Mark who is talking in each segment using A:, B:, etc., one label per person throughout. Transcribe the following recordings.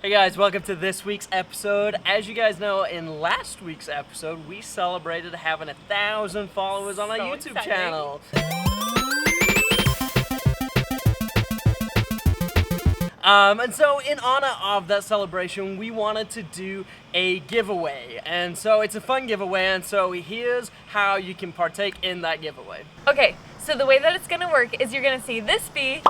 A: Hey guys, welcome to this week's episode. As you guys know, in last week's episode, we celebrated having 1,000 followers on our YouTube channel. And so in honor of that celebration, we wanted to do a giveaway. And so it's a fun giveaway, and so here's how you can partake in that giveaway.
B: Okay, so the way that it's gonna work is you're gonna see this bee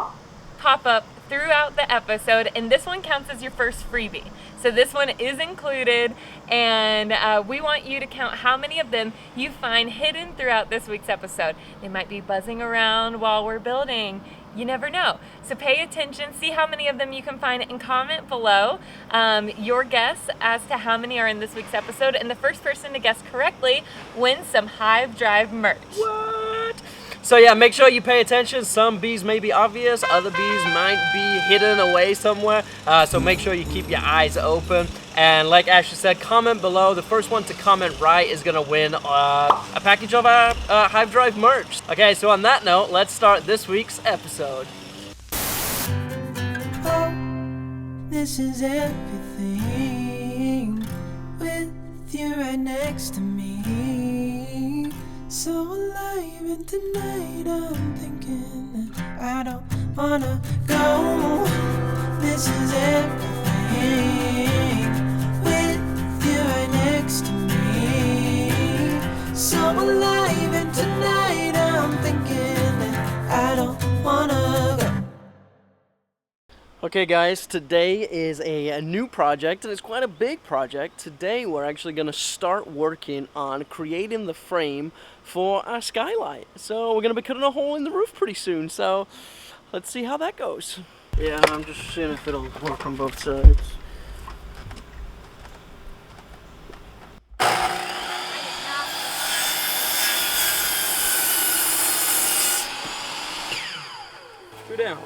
B: pop up throughout the episode, and this one counts as your first freebie. So this one is included, and we want you to count how many of them you find hidden throughout this week's episode. They might be buzzing around while we're building. You never know. So pay attention, see how many of them you can find, and comment below your guess as to how many are in this week's episode. And the first person to guess correctly wins some Hive Drive merch.
A: What? So yeah, make sure you pay attention. Some bees may be obvious, other bees might be hidden away somewhere. So make sure you keep your eyes open. And like Ashley said, comment below. The first one to comment right is gonna win a package of our Hive Drive merch. Okay, so on that note, let's start this week's episode.
C: Oh, this is everything with you right next to me. So alive, and tonight I'm thinking that I don't wanna go. This is everything with you right next to me. So alive, and tonight I'm thinking that I don't wanna go.
A: Okay guys, today is a new project, and it's quite a big project. Today we're actually going to start working on creating the frame for our skylight. So we're going to be cutting a hole in the roof pretty soon, so let's see how that goes. Yeah, I'm just seeing if it'll work on both sides. Go down.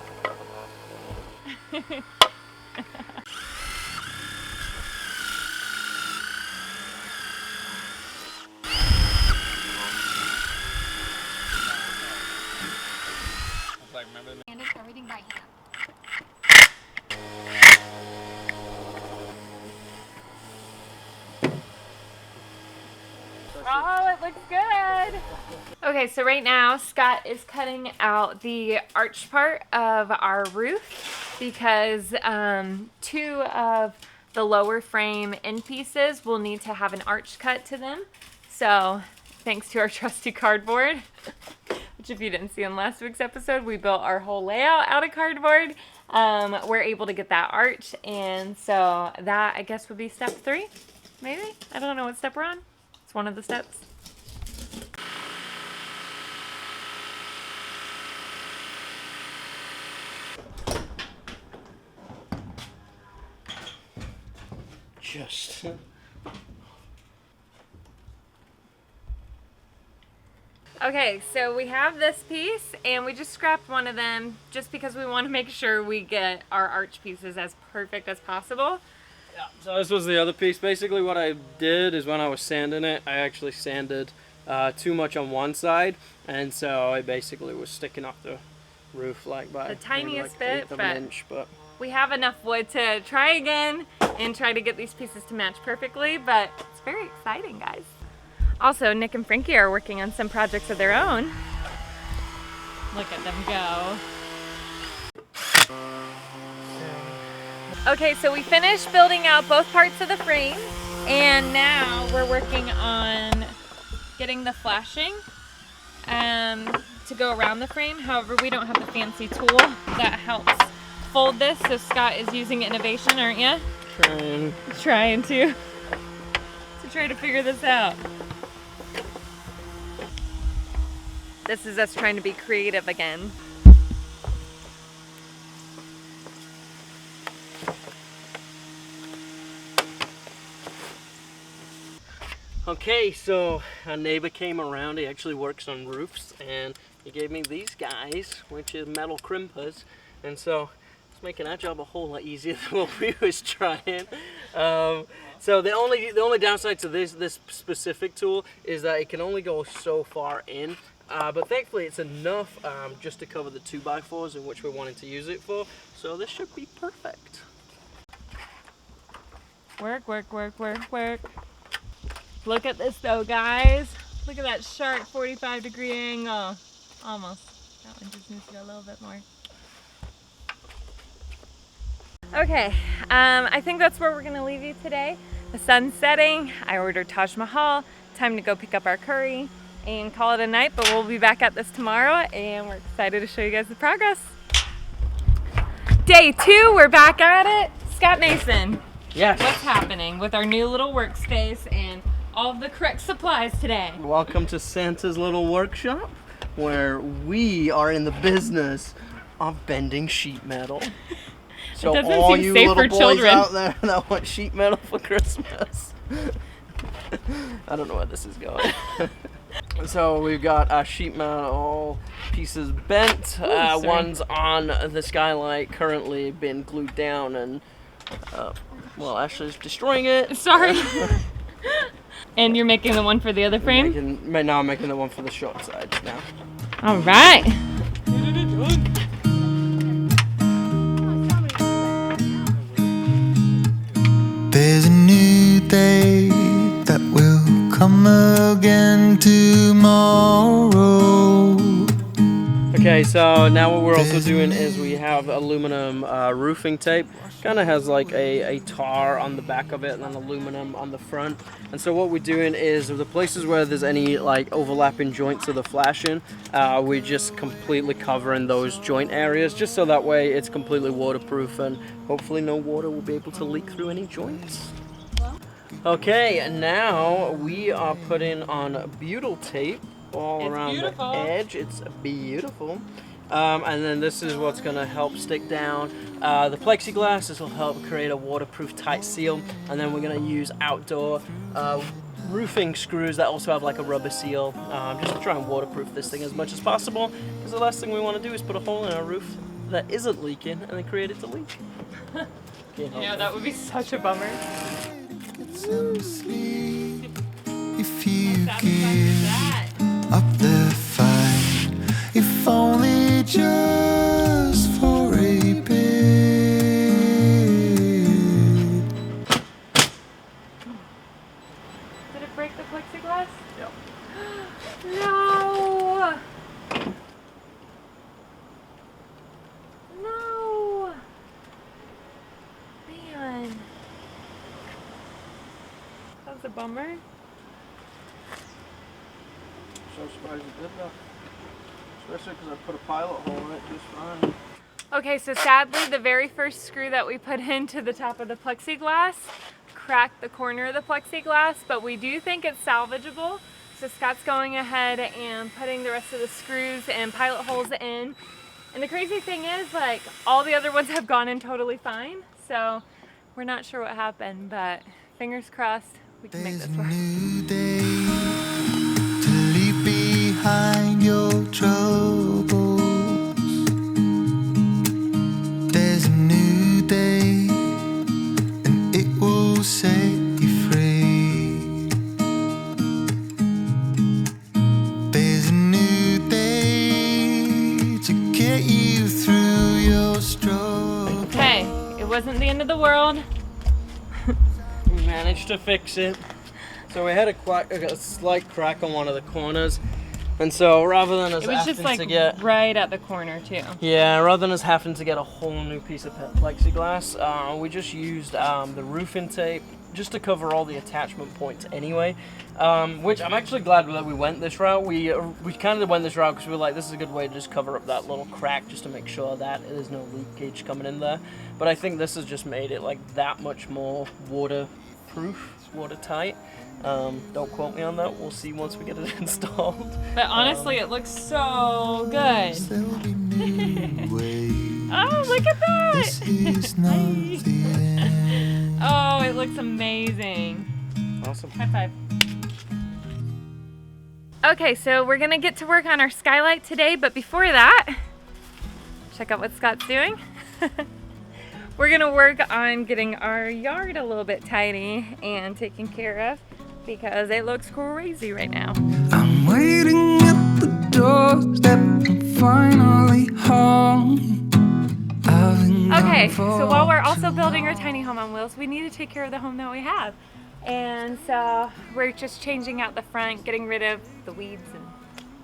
D: And it's everything by hand.
B: Oh, it looks good. Okay, so right now Scott is cutting out the arch part of our roof because two of the lower frame end pieces will need to have an arch cut to them. So thanks to our trusty cardboard, which if you didn't see in last week's episode, we built our whole layout out of cardboard. We're able to get that arch, and so that I guess would be step 3, maybe? I don't know what step we're on. It's one of the steps.
A: Just.
B: Okay, so we have this piece, and we just scrapped one of them just because we want to make sure we get our arch pieces as perfect as possible.
A: Yeah, so this was the other piece. Basically what I did is when I was sanding it, I actually sanded too much on one side, and so it basically was sticking off the roof like by
B: The tiniest
A: maybe like 1/8
B: bit,
A: of an inch, but
B: we have enough wood to try again and try to get these pieces to match perfectly, but it's very exciting, guys. Also, Nick and Frankie are working on some projects of their own. Look at them go. Okay, so we finished building out both parts of the frame, and now we're working on getting the flashing to go around the frame. However, we don't have the fancy tool that helps fold this, so Scott is using innovation, aren't you? Trying to try to figure this out. This is us trying to be creative again.
A: Okay, so a neighbor came around. He actually works on roofs, and he gave me these guys, which is metal crimpers, and so it's making our job a whole lot easier than what we was trying. So the only downside to this specific tool is that it can only go so far in. But thankfully it's enough just to cover the 2x4s in which we're wanting to use it for. So this should be perfect.
B: Work, work, work, work, work. Look at this though, guys. Look at that sharp 45-degree angle. Almost. That one just needs to go a little bit more. Okay, I think that's where we're gonna leave you today. The sun's setting. I ordered Taj Mahal. Time to go pick up our curry and call it a night, but we'll be back at this tomorrow and we're excited to show you guys the progress. Day 2, we're back at it. Scott Mason.
A: Yes.
B: What's happening with our new little workspace and all of the correct supplies today?
A: Welcome to Santa's little workshop, where we are in the business of bending sheet metal. So
B: doesn't
A: all
B: seem
A: you
B: safe
A: little
B: for
A: boys
B: children.
A: out there that want sheet metal for Christmas. I don't know where this is going. So we've got sheet metal pieces bent. One's on the Skylight, currently been glued down and well, Ashley's destroying it.
B: Sorry. And you're making the one for the other frame?
A: Now I'm making the one for the short sides now.
B: All right.
C: There's a new day that will come again tomorrow.
A: Okay, so now what we're also doing is we have aluminum roofing tape. Kind of has like a tar on the back of it and then aluminum on the front. And so what we're doing is the places where there's any like overlapping joints of the flashing, we're just completely covering those joint areas just so that way it's completely waterproof and hopefully no water will be able to leak through any joints. Okay, and now we are putting on butyl tape all around the edge. It's beautiful. And then this is what's going to help stick down the plexiglass. This will help create a waterproof tight seal. And then we're going to use outdoor roofing screws that also have like a rubber seal, just to try and waterproof this thing as much as possible. Because the last thing we want to do is put a hole in our roof that isn't leaking and then create it to leak.
B: Yeah, that would be such a bummer.
C: Get some sleep if you give up the fight, if only just for a bit.
B: Did it break the plexiglass?
A: Yep.
B: No! No! Man. That's a bummer.
A: So surprised it did though. Especially because I put a pilot hole in it just fine.
B: Okay, so sadly the very first screw that we put into the top of the plexiglass cracked the corner of the plexiglass, but we do think it's salvageable. So Scott's going ahead and putting the rest of the screws and pilot holes in. And the crazy thing is, like, all the other ones have gone in totally fine. So we're not sure what happened, but fingers crossed we can make this work.
C: New day to leave behind your troubles. There's a new day and it will set you free. There's a new day to get you through your struggle.
B: Okay, it wasn't the end of the world.
A: We managed to fix it. So we had a slight crack on one of the corners. And so rather than us
B: It was
A: having
B: just like
A: to get...
B: right at the corner too.
A: Yeah, rather than us having to get a whole new piece of plexiglass, we just used the roofing tape just to cover all the attachment points anyway. Which I'm actually glad that we went this route. We kind of went this route because we were like, this is a good way to just cover up that little crack just to make sure that there's no leakage coming in there. But I think this has just made it like that much more waterproof, watertight. Don't quote me on that. We'll see once we get it installed.
B: But honestly, it looks so good.
C: There'll be new ways.
B: Oh, look at that!
C: This is not the end.
B: Oh, it looks amazing.
A: Awesome.
B: High five. Okay, so we're gonna get to work on our skylight today, but before that, check out what Scott's doing. We're gonna work on getting our yard a little bit tidy and taken care of because it looks crazy right now.
C: I'm waiting at the doorstep, I'm finally home. I've been
B: Okay, so while we're also building our tiny home on wheels, we need to take care of the home that we have. And so we're just changing out the front, getting rid of the weeds and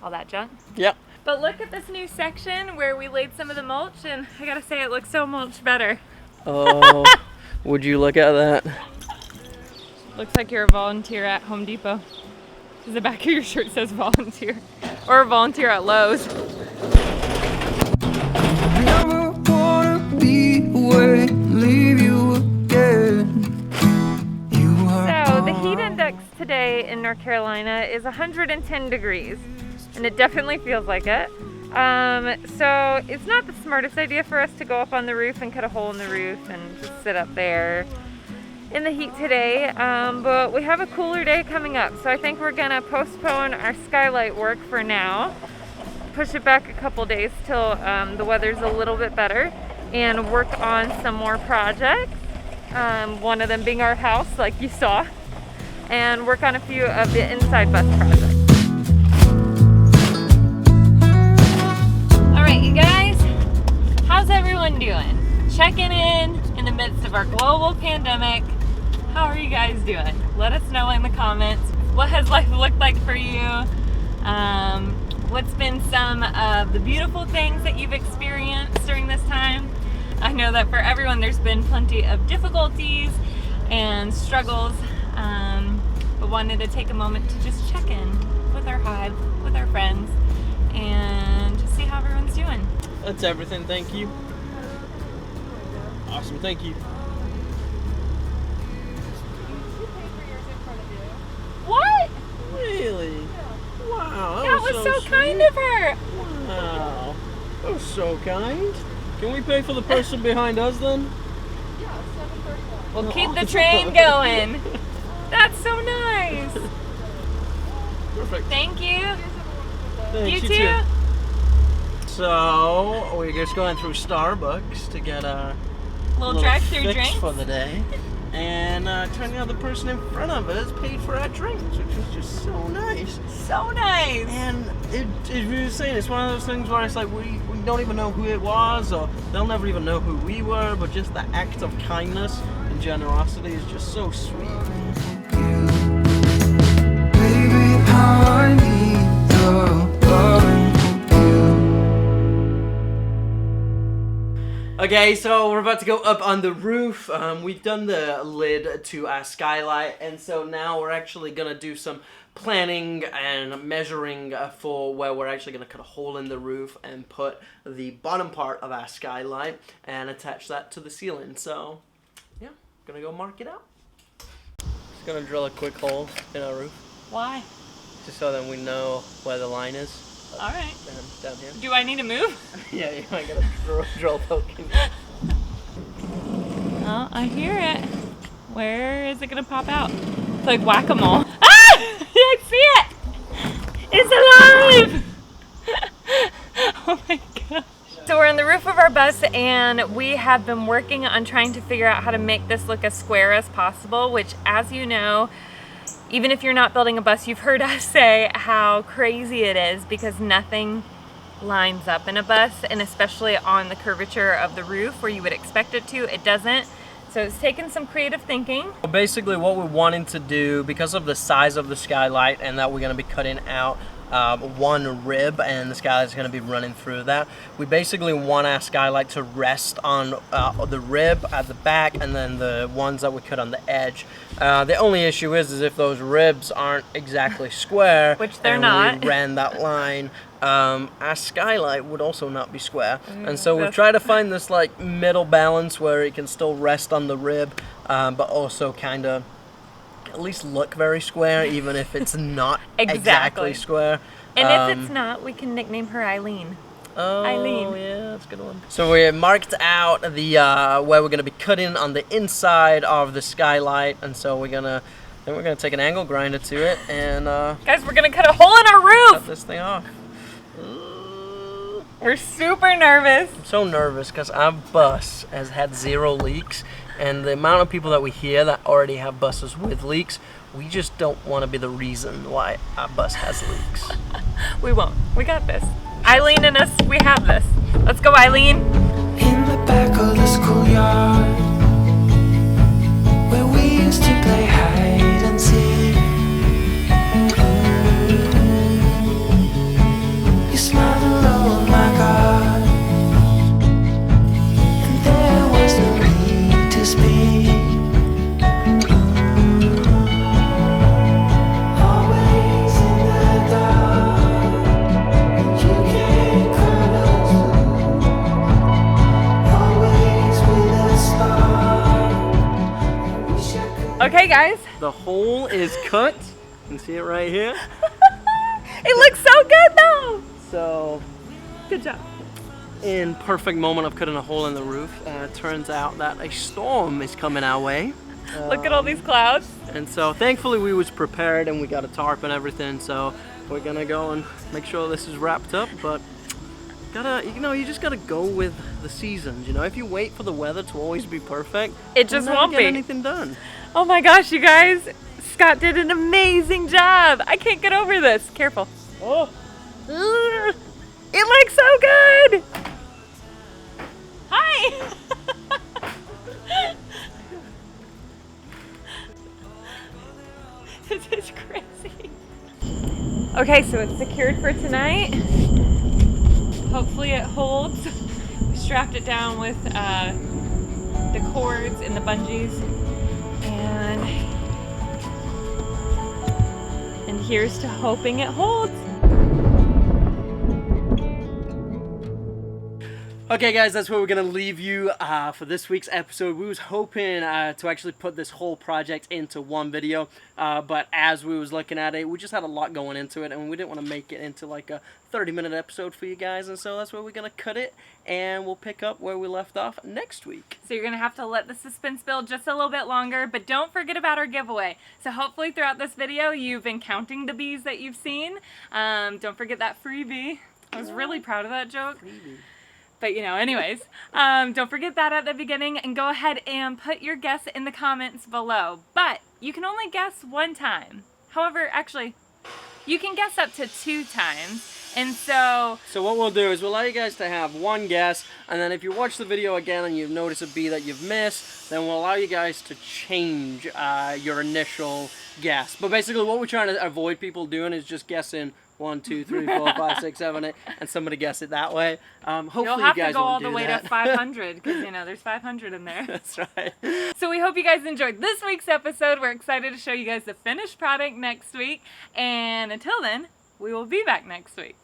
B: all that junk.
A: Yep.
B: But look at this new section where we laid some of the mulch, and I gotta say it looks so much better.
A: Oh, would you look at that?
B: Looks like you're a volunteer at Home Depot. Because the back of your shirt says volunteer. Or a volunteer at Lowe's.
C: Never wanna be away, leave you again.
B: So the heat index today in North Carolina is 110 degrees. And it definitely feels like it. So it's not the smartest idea for us to go up on the roof and cut a hole in the roof and just sit up there in the heat today. But we have a cooler day coming up. So I think we're gonna postpone our skylight work for now. Push it back a couple days till the weather's a little bit better and work on some more projects. One of them being our house, like you saw, and work on a few of the inside bus projects. Alright, you guys, how's everyone doing? Checking in the midst of our global pandemic. How are you guys doing? Let us know in the comments. What has life looked like for you? What's been some of the beautiful things that you've experienced during this time? I know that for everyone there's been plenty of difficulties and struggles, but wanted to take a moment to just check in with our Hive, with our friends, and just see how everyone's doing.
A: That's everything, thank you. Awesome, thank you.
B: What?
A: Really? Wow,
B: That was so
A: sweet.
B: kind of her.
A: Wow, that was so kind. Can we pay for the person behind us then?
B: We'll keep the train going. That's so nice.
A: Perfect.
B: Thank you.
A: Thanks,
B: You too.
A: So, we're just going through Starbucks to get a
B: Little drive-through
A: fix
B: drink.
A: for the day. And turning out the person in front of us paid for our drinks, which was just so nice.
B: So nice.
A: And it was saying, it's one of those things where it's like we don't even know who it was, or they'll never even know who we were, but just the act of kindness and generosity is just so sweet.
C: Baby, how I need the loving of you.
A: Okay, so we're about to go up on the roof. We've done the lid to our skylight, and so now we're actually gonna do some planning and measuring for where we're actually gonna cut a hole in the roof and put the bottom part of our skylight and attach that to the ceiling. So, yeah, gonna go mark it out. Just gonna drill a quick hole in our roof,
B: Why?
A: just so that we know where the line is.
B: All right.
A: Down here.
B: Do I need to move?
A: Yeah, I got a drill poke in.
B: Oh, I hear it. Where is it gonna pop out? It's like whack-a-mole. Ah! I see it! It's alive! Oh my gosh. So we're on the roof of our bus, and we have been working on trying to figure out how to make this look as square as possible, which, as you know, even if you're not building a bus, you've heard us say how crazy it is because nothing lines up in a bus, and especially on the curvature of the roof where you would expect it to, it doesn't. So it's taken some creative thinking.
A: Basically what we're wanting to do, because of the size of the skylight and that we're going to be cutting out one rib and the skylight's going to be running through that, we basically want our skylight to rest on the rib at the back and then the ones that we cut on the edge. The only issue is if those ribs aren't exactly square,
B: Which they're
A: and
B: not.
A: we ran that line, our skylight would also not be square. And so we've tried to find this like middle balance where it can still rest on the rib, but also kind of at least look very square, even if it's not exactly square.
B: And if it's not, we can nickname her Eileen.
A: Oh,
B: Eileen.
A: yeah, that's a good one. So we marked out the where we're gonna be cutting on the inside of the skylight, and so we're gonna take an angle grinder to it and
B: Guys, we're gonna cut a hole in our roof!
A: cut this thing off.
B: We're super nervous.
A: I'm so nervous because our bus has had 0 leaks, and the amount of people that we hear that already have buses with leaks, we just don't want to be the reason why our bus has leaks.
B: We won't. We got this. Eileen and us, we have this. Let's go, Eileen.
C: In the back of the yard where we used to play hide and seek. You smiled alone, my God, and there was no need to speak. Always in the dark, and you can't cut us through. Always with a spark. I wish I could.
B: Okay, guys.
A: The hole is cut. You can see it right here.
B: It looks so good though.
A: So,
B: Good job.
A: in perfect moment of cutting a hole in the roof, it turns out that a storm is coming our way.
B: Look at all these clouds.
A: And so thankfully we was prepared and we got a tarp and everything, so we're gonna go and make sure this is wrapped up. But you just gotta go with the seasons. If you wait for the weather to always be perfect,
B: It just
A: you'll never
B: won't
A: get
B: be.
A: anything done.
B: Oh my gosh, you guys. Scott did an amazing job. I can't get over this. Careful.
A: Oh,
B: Ugh. It looks so good. Hi. This is crazy. Okay, so it's secured for tonight. Hopefully it holds. We strapped it down with the cords and the bungees. And here's to hoping it holds.
A: Okay guys, that's where we're gonna leave you for this week's episode. We was hoping to actually put this whole project into one video, but as we was looking at it, we just had a lot going into it, and we didn't want to make it into like a 30-minute episode for you guys, and so that's where we're gonna cut it, and we'll pick up where we left off next week.
B: So you're gonna have to let the suspense build just a little bit longer, but don't forget about our giveaway. So hopefully throughout this video, you've been counting the bees that you've seen. Don't forget that freebie. I was really proud of that joke.
A: Freebie.
B: But anyways, don't forget that at the beginning, and go ahead and put your guess in the comments below. But you can only guess one time. However, actually, you can guess up to 2 times. And so
A: what we'll do is we'll allow you guys to have one guess, and then if you watch the video again and you notice a bee that you've missed, then we'll allow you guys to change your initial guess. But basically what we're trying to avoid people doing is just guessing 1, 2, 3, 4, 5, 6, 7, 8, and somebody guess it that way. Hopefully
B: you'll have
A: you guys
B: to go all
A: won't
B: the
A: do
B: way
A: that.
B: to 500, because there's 500 in there.
A: That's right.
B: So we hope you guys enjoyed this week's episode. We're excited to show you guys the finished product next week. And until then, we will be back next week.